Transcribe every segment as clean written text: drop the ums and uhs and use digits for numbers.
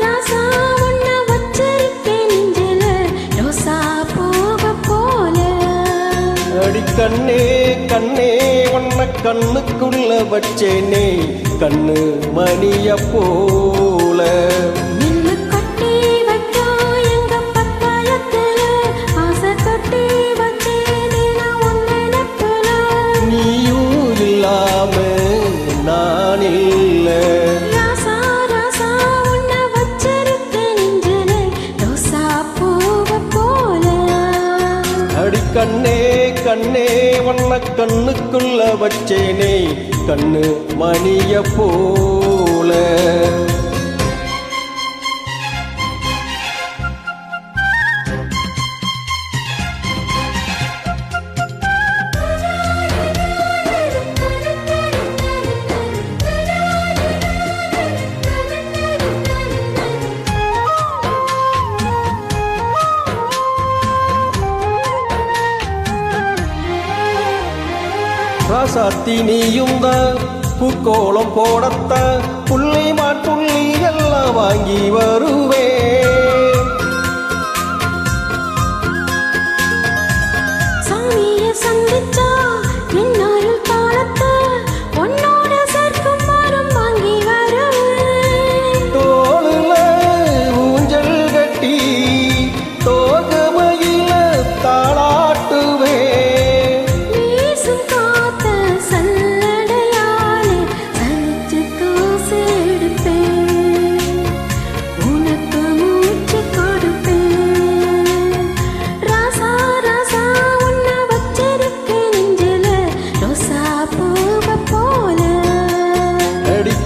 ராசா உன்னை வச்சிருக்கேன் நெஞ்சில ரோசா பூவை போல. அடி கண்ணே கண்ணே உன்னை கண்ணுக்குள்ள வச்சேனே கண்ணு மணிய போல. கண்ணே கண்ணே உன்னை கண்ணுக்குள்ள வச்சேனே கண்ணு மணிய போல. ராசாத்தி நீயும்தான் பூக்கோளம் போடத்த புள்ளி மாட்டுள்ளி எல்லாம் வாங்கி வருவே. சாமிய சந்திச்சா என்னாலும் தாளத்த உன்னோட சேர்க்கும் மரம் வாங்கி வருவேன். தோளுல ஊஞ்சல் கட்டி தோகமையில தாளாட்டுவே.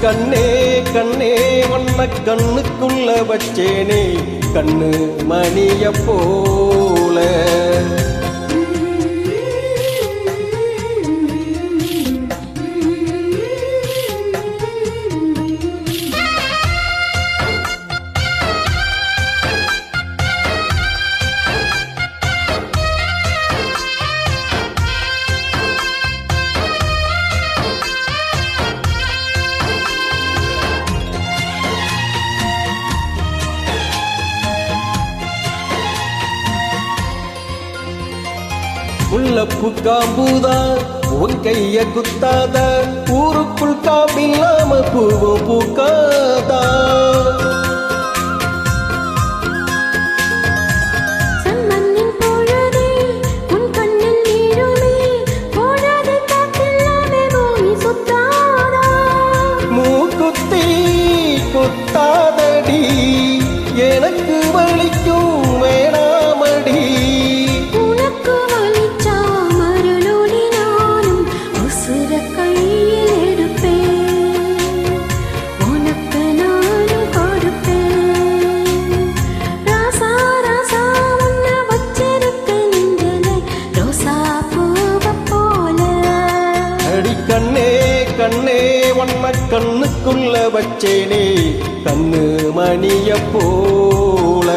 கண்ணே கண்ணே உன்னை கண்ணுக்குள்ள வச்சேனே கண்ணு மணிய போல. முல்லப்பூ காம்பூதா உன் கைய குத்தாத ஊருக்குள் காம்பில்லாம பூவும் பூக்காதா. மூக்குத்தி குத்தாதடி எனக்கு வலிக்கும் வேணாமடி. கண்ணே கண்ணே உன்னை கண்ணுக்குள்ள வச்சேனே கண்ணு மணிய போல.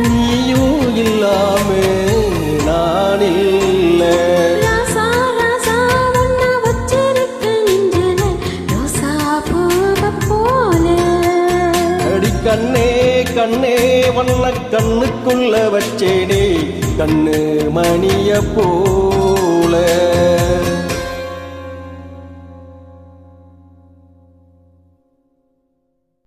நீயும் இல்லாம நான் இல்ல. அடி கண்ணே கண்ணே உன்னை கண்ணுக்குள்ள வச்சேனே கண்ணு மணிய போல.